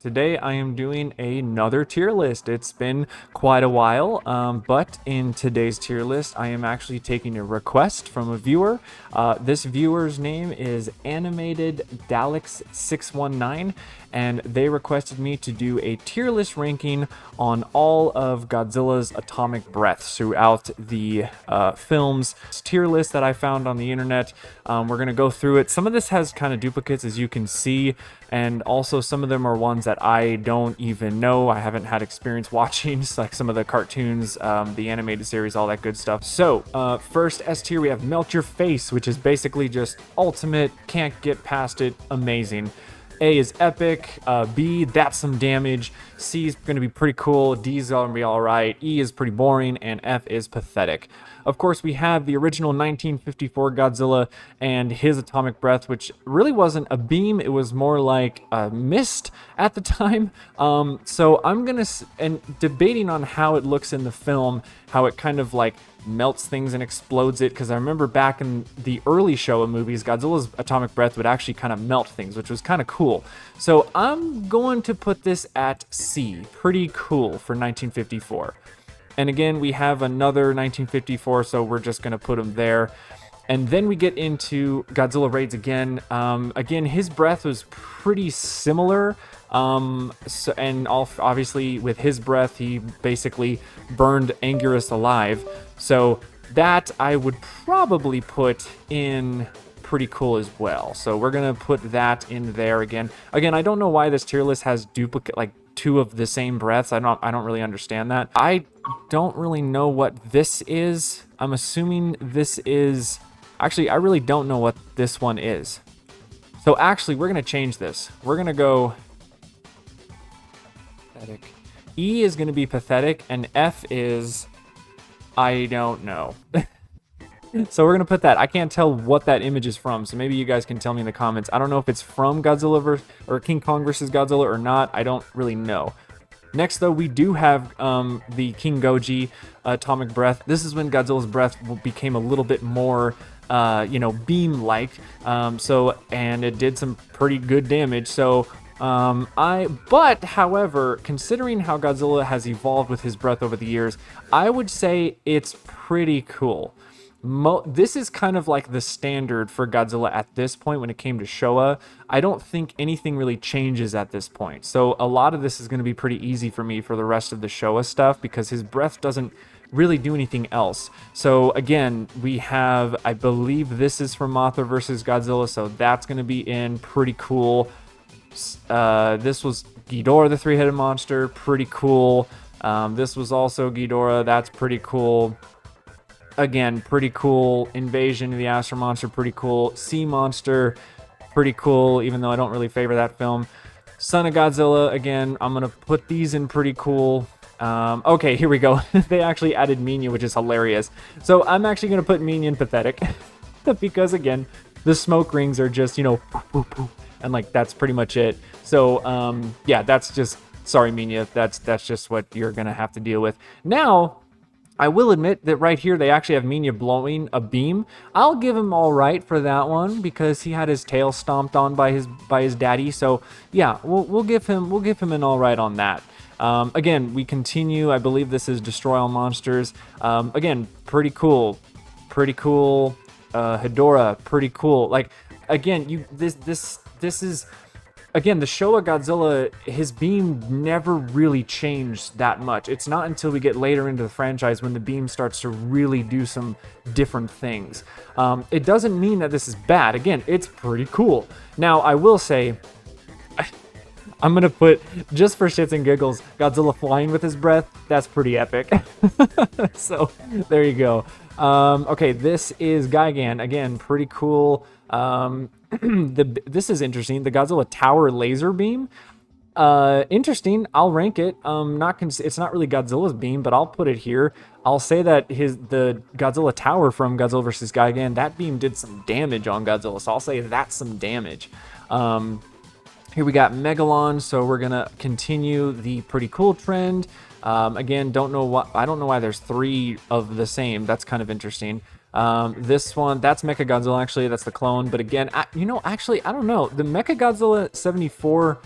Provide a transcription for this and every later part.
Today I am doing another tier list. It's been quite a while, but in today's tier list, I am actually taking a request from a viewer. This viewer's name is Animated Daleks619, and they requested me to do a tier list ranking on all of Godzilla's atomic breaths throughout the films. Tier list that I found on the internet. We're gonna go through it. Some of this has kind of duplicates, as you can see, and also some of them are ones that I don't even know. I haven't had experience watching, like some of the cartoons, the animated series, all that good stuff. So first S tier, we have Melt Your Face, which is basically just ultimate, can't get past it, amazing. A is epic, B, that's some damage, C is going to be pretty cool, D is going to be alright, E is pretty boring, and F is pathetic. Of course, we have the original 1954 Godzilla and his atomic breath, which really wasn't a beam, it was more like a mist at the time. So I'm going to, and debating on how it looks in the film, how it kind of like melts things and explodes it, because I remember back in the early Showa movies, Godzilla's atomic breath would actually kind of melt things, which was kind of cool. So I'm going to put this at C, pretty cool for 1954. And again, we have another 1954, so we're just going to put him there. And then we get into Godzilla Raids again. Again, his breath was pretty similar. Obviously with his breath, he basically burned Anguirus alive. So that I would probably put in pretty cool as well. So we're gonna put that in there again. Again, I don't know why this tier list has duplicate, like two of the same breaths. I don't really understand that. I don't really know what this is. I'm assuming this is, actually, I really don't know what this one is. So actually, we're gonna change this. We're gonna go pathetic. E is gonna be pathetic, and F is, I don't know. So we're gonna put that. I can't tell what that image is from, so maybe you guys can tell me in the comments. I don't know if it's from Godzilla or King Kong versus Godzilla or not. I don't really know. Next, though, we do have the King Goji atomic breath. This is when Godzilla's breath became a little bit more, beam-like. And it did some pretty good damage. So however, considering how Godzilla has evolved with his breath over the years, I would say it's pretty cool. This is kind of like the standard for Godzilla at this point when it came to Showa. I don't think anything really changes at this point. So a lot of this is going to be pretty easy for me for the rest of the Showa stuff because his breath doesn't really do anything else. So again, we have, I believe this is from Mothra versus Godzilla, so that's going to be in pretty cool. This was Ghidorah, the three-headed monster, pretty cool. This was also Ghidorah, that's pretty cool. Again, pretty cool. Invasion of the Astro Monster, pretty cool. Sea Monster, pretty cool, even though I don't really favor that film. Son of Godzilla, again, I'm going to put these in pretty cool. Okay, here we go. They actually added Minya, which is hilarious. So I'm actually going to put Minya in pathetic. Because, again, the smoke rings are just, poof, poof, poof, and, like, that's pretty much it. So, yeah, that's just, sorry, Minya, that's just what you're going to have to deal with. Now, I will admit that right here they actually have Minya blowing a beam. I'll give him all right for that one because he had his tail stomped on by his daddy. So yeah, we'll give him an all right on that. Again, we continue. I believe this is Destroy All Monsters. Again, pretty cool. Hedorah, pretty cool. Like again, this is. Again, the Showa Godzilla, his beam never really changed that much. It's not until we get later into the franchise when the beam starts to really do some different things. It doesn't mean that this is bad. Again, it's pretty cool. Now, I will say, I'm going to put, just for shits and giggles, Godzilla flying with his breath. That's pretty epic. So, there you go. Okay, this is Gigan. Again, pretty cool. This is interesting. The Godzilla Tower laser beam. Interesting. I'll rank it. It's not really Godzilla's beam, but I'll put it here. I'll say that the Godzilla Tower from Godzilla vs. Gigan, that beam did some damage on Godzilla, so I'll say that's some damage. Here we got Megalon, so we're gonna continue the pretty cool trend. Again, I don't know why there's three of the same. That's kind of interesting. This one, that's Mechagodzilla, actually, that's the clone, but again, actually, I don't know, the Mechagodzilla 74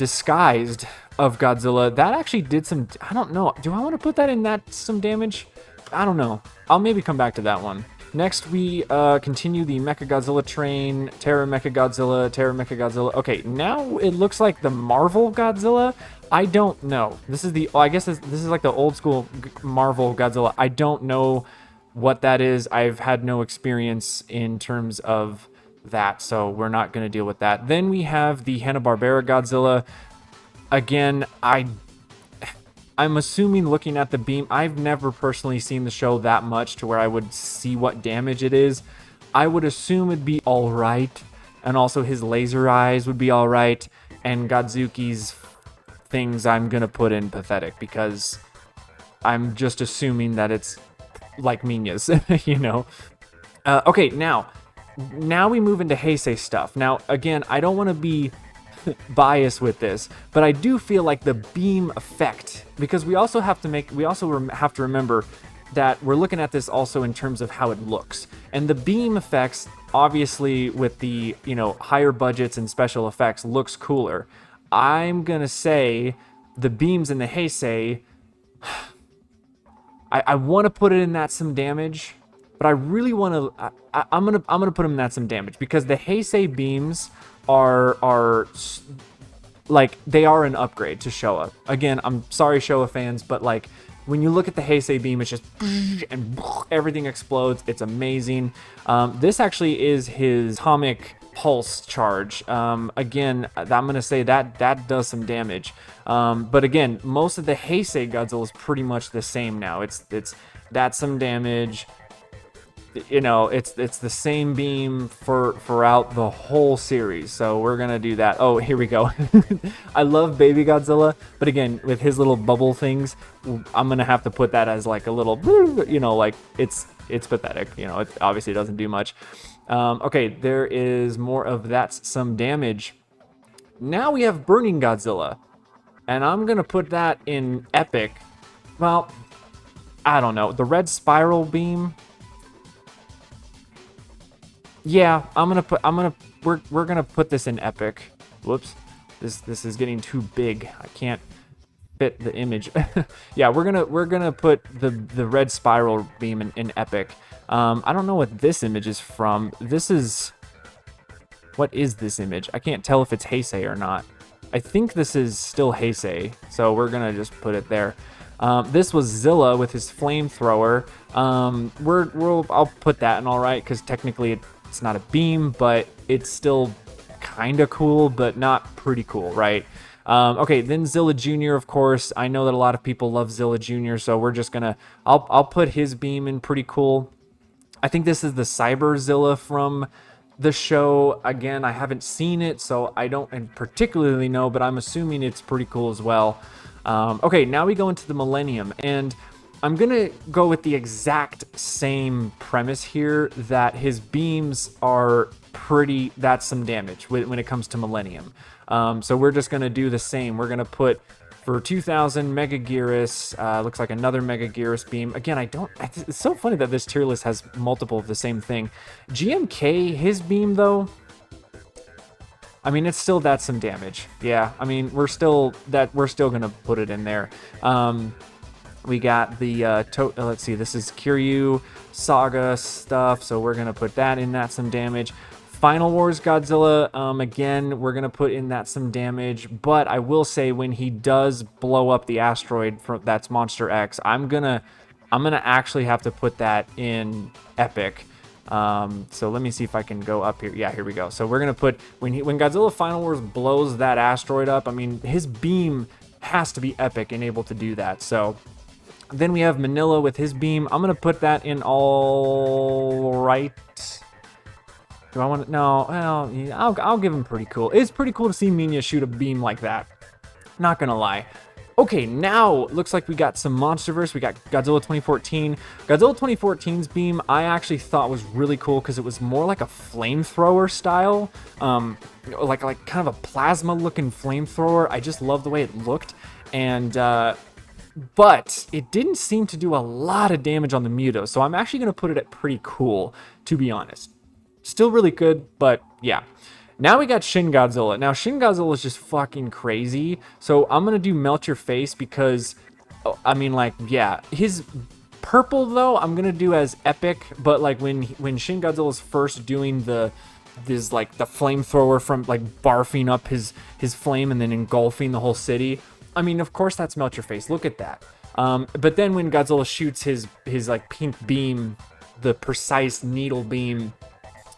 disguised of Godzilla. That actually did some, I don't know. Do I want to put that in that some damage? I don't know. I'll maybe come back to that one. Next, we continue the Mechagodzilla train. Terra Mechagodzilla, Terra Mechagodzilla. Okay, now it looks like the Marvel Godzilla. I don't know. This is the, I guess this is like the old school Marvel Godzilla. I don't know what that is. I've had no experience in terms of that, so we're not going to deal with that. Then we have the Hanna-Barbera Godzilla. Again, I'm assuming, looking at the beam, I've never personally seen the show that much to where I would see what damage it is. I would assume it'd be all right, and also his laser eyes would be all right, and Godzuki's things I'm gonna put in pathetic, because I'm just assuming that it's like Minya's, you know. Okay, now we move into Heisei stuff. Now, again, I don't want to be biased with this, but I do feel like the beam effect, because we also have to remember that we're looking at this also in terms of how it looks, and the beam effects, obviously with the, you know, higher budgets and special effects, looks cooler. I'm gonna say the beams in the Heisei, I want to put it in that some damage, but I really want to. I'm gonna put them in that some damage, because the Heisei beams are like, they are an upgrade to Showa. Again, I'm sorry, Showa fans, but like, when you look at the Heisei beam, it's just and everything explodes. It's amazing. This actually is his atomic pulse charge. Again, I'm gonna say that does some damage. But again, most of the Heisei Godzilla is pretty much the same now. That's some damage. You know, it's the same beam throughout the whole series, so we're gonna do that. Oh, here we go. I love Baby Godzilla, but again, with his little bubble things, I'm gonna have to put that as like a little, you know, like it's pathetic. You know, it obviously doesn't do much. Okay, there is more of that's some damage. Now we have Burning Godzilla, and I'm gonna put that in epic. Well, I don't know, the red spiral beam. Yeah, we're gonna put this in epic. Whoops, this is getting too big. I can't fit the image. Yeah, we're gonna put the red spiral beam in epic. I don't know what this image is from. What is this image? I can't tell if it's Heisei or not. I think this is still Heisei, so we're gonna just put it there. This was Zilla with his flamethrower. I'll put that in all right, because technically it's not a beam, but it's still kind of cool, but not pretty cool, right? Okay, then Zilla Jr., of course. I know that a lot of people love Zilla Jr., so we're just gonna, I'll put his beam in pretty cool. I think this is the Cyber Zilla from the show. Again, I haven't seen it, so I don't particularly know, but I'm assuming it's pretty cool as well. Okay, now we go into the Millennium, and I'm gonna go with the exact same premise here, that his beams are pretty, that's some damage when it comes to Millennium. So we're just gonna do the same. We're gonna put, for 2000, Mega Gearus, looks like another Mega Gearus beam. Again, it's so funny that this tier list has multiple of the same thing. GMK, his beam though, I mean, it's still, that's some damage. Yeah, I mean, we're still gonna put it in there. We got the, let's see, this is Kiryu Saga stuff, so we're gonna put that in, that some damage. Final Wars Godzilla, again, we're gonna put in that some damage, but I will say, when he does blow up the asteroid that's Monster X, I'm gonna actually have to put that in epic. So let me see if I can go up here. Yeah, here we go. So we're gonna put, when Godzilla Final Wars blows that asteroid up, I mean, his beam has to be epic and able to do that. So then we have Manila with his beam. I'm gonna put that in all right. Do I want to? No, well, yeah, I'll give him pretty cool. It's pretty cool to see Minya shoot a beam like that. Not gonna lie. Okay, now looks like we got some Monsterverse. We got Godzilla 2014. Godzilla 2014's beam, I actually thought was really cool, because it was more like a flamethrower style, like kind of a plasma-looking flamethrower. I just love the way it looked, and but it didn't seem to do a lot of damage on the Muto, so I'm actually gonna put it at pretty cool, to be honest. Still really good, but yeah. Now we got Shin Godzilla. Now Shin Godzilla is just fucking crazy. So I'm gonna do Melt Your Face because, I mean, like, yeah, his purple though I'm gonna do as epic. But like when Shin Godzilla's first doing this like the flamethrower from like barfing up his flame and then engulfing the whole city. I mean, of course that's Melt Your Face. Look at that. But then when Godzilla shoots his like pink beam, the precise needle beam,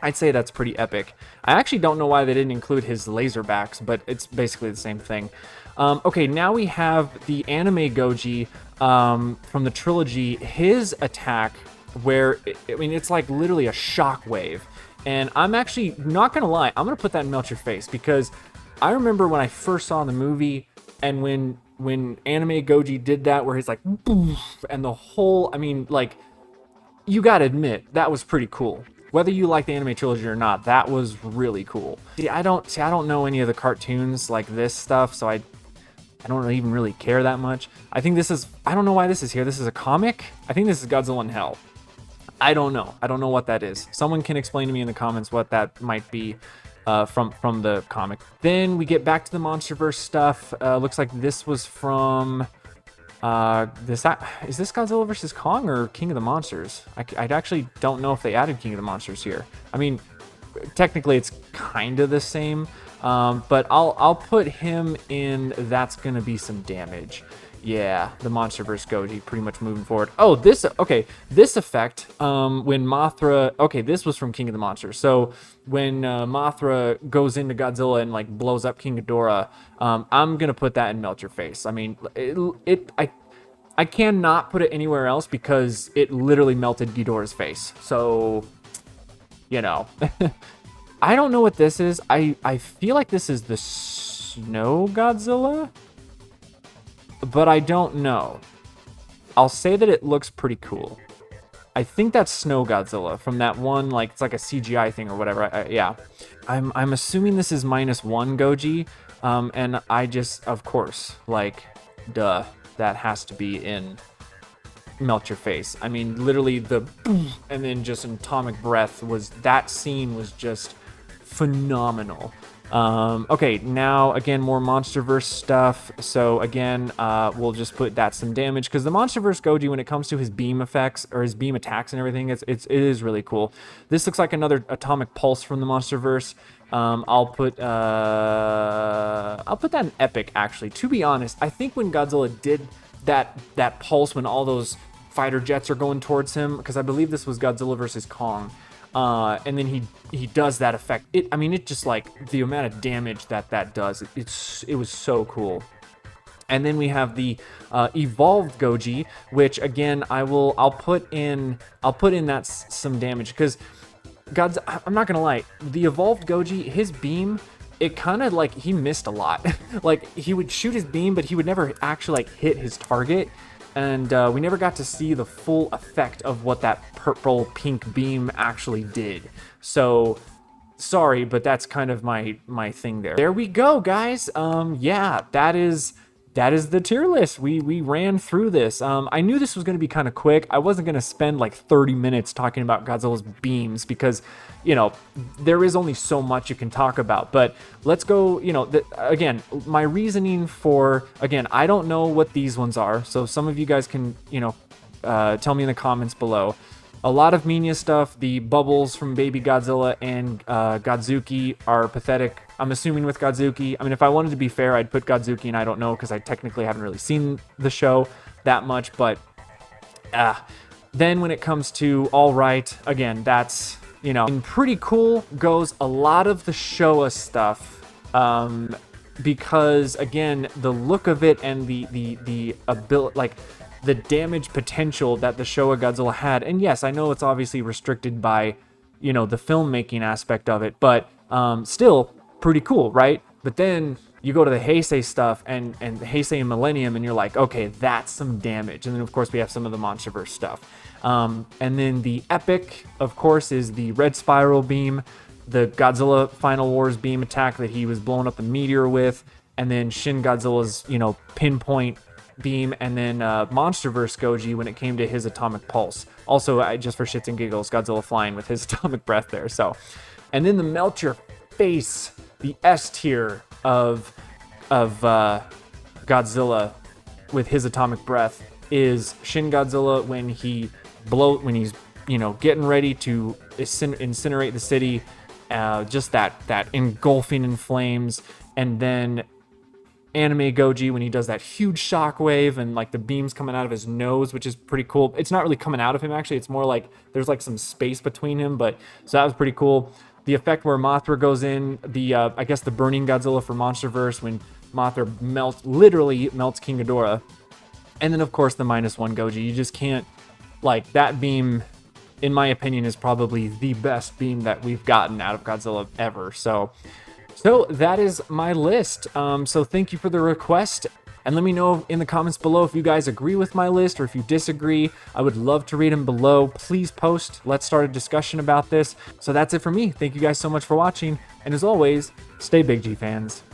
I'd say that's pretty epic. I actually don't know why they didn't include his laser backs, but it's basically the same thing. Okay, now we have the anime Goji from the trilogy. His attack, where, I mean, it's like literally a shockwave. And I'm actually not going to lie, I'm going to put that in Melt Your Face because I remember when I first saw the movie and when anime Goji did that, where he's like, boof, and the whole, I mean, like, you got to admit, that was pretty cool. Whether you like the anime trilogy or not, that was really cool. I don't know any of the cartoons like this stuff, so I don't even really care that much. I think this is, I don't know why this is here. This is a comic? I think this is Godzilla in Hell. I don't know. I don't know what that is. Someone can explain to me in the comments what that might be from the comic. Then we get back to the MonsterVerse stuff. Looks like this was from... is this Godzilla vs. Kong or King of the Monsters? I actually don't know if they added King of the Monsters here. I mean, technically it's kind of the same, but I'll put him in That's Gonna Be Some Damage. Yeah, the MonsterVerse Goji pretty much moving forward. Oh, this effect, when Mothra, okay, this was from King of the Monsters. So when Mothra goes into Godzilla and like blows up King Ghidorah, I'm gonna put that in Melt Your Face. I mean, I cannot put it anywhere else because it literally melted Ghidorah's face. So, you know, I don't know what this is. I feel like this is the Snow Godzilla, but I don't know. I'll say that it looks pretty cool. I think that's Snow Godzilla from that one, like, it's like a CGI thing or whatever. Yeah. I'm assuming this is -1 Goji, and I just, of course, like, duh, that has to be in Melt Your Face. I mean, literally the and then just Atomic Breath that scene was just phenomenal. Okay, now again, more MonsterVerse stuff. So again, we'll just put That's Some Damage because the MonsterVerse Goji, when it comes to his beam effects or his beam attacks and everything, it is really cool. This looks like another Atomic Pulse from the MonsterVerse. I'll put that in Epic, actually. To be honest, I think when Godzilla did that pulse when all those fighter jets are going towards him, because I believe this was Godzilla vs. Kong. And then he does that effect. I mean, it just, like, the amount of damage that does, it was so cool. And then we have the evolved Goji, which again I'll put in That's Some Damage because I'm not gonna lie, the evolved Goji, his beam, it kind of like he missed a lot. Like he would shoot his beam, but he would never actually like hit his target. And we never got to see the full effect of what that purple pink beam actually did. So sorry, but that's kind of my thing there. There we go, guys. Yeah, that is the tier list. We ran through this. I knew this was going to be kind of quick. I wasn't going to spend like 30 minutes talking about Godzilla's beams because, you know, there is only so much you can talk about. But let's go, you know, again, my reasoning for, again, I don't know what these ones are. So some of you guys can, you know, tell me in the comments below. A lot of Minya stuff, the bubbles from Baby Godzilla and Godzuki are pathetic. I'm assuming with Godzuki. I mean, if I wanted to be fair, I'd put Godzuki, and I don't know because I technically haven't really seen the show that much. But then when it comes to All Right, again, that's, you know, and pretty cool goes a lot of the Showa stuff. Because, again, the look of it and the ability, like, the damage potential that the Showa Godzilla had. And yes, I know it's obviously restricted by, you know, the filmmaking aspect of it, but still pretty cool, right? But then you go to the Heisei stuff and the Heisei and Millennium, and you're like, okay, that's some damage. And then, of course, we have some of the MonsterVerse stuff. And then the Epic, of course, is the Red Spiral beam, the Godzilla Final Wars beam attack that he was blowing up the meteor with, and then Shin Godzilla's, you know, pinpoint beam, and then MonsterVerse Goji when it came to his Atomic Pulse. Also, just for shits and giggles, Godzilla flying with his Atomic Breath there. So, and then the Melt Your face, the S tier of Godzilla with his atomic breath is Shin Godzilla when he's getting ready to incinerate the city, just that engulfing in flames, and then Anime Goji when he does that huge shockwave and like the beams coming out of his nose, which is pretty cool. It's not really coming out of him actually, it's more like there's like some space between him, but so that was pretty cool. The effect where Mothra goes in, I guess the burning Godzilla for MonsterVerse when Mothra literally melts King Ghidorah. And then of course the -1 Goji. You just can't, like, that beam in my opinion is probably the best beam that we've gotten out of Godzilla ever. So that is my list. So thank you for the request. And let me know in the comments below if you guys agree with my list or if you disagree. I would love to read them below. Please post. Let's start a discussion about this. So that's it for me. Thank you guys so much for watching. And as always, stay Big G fans.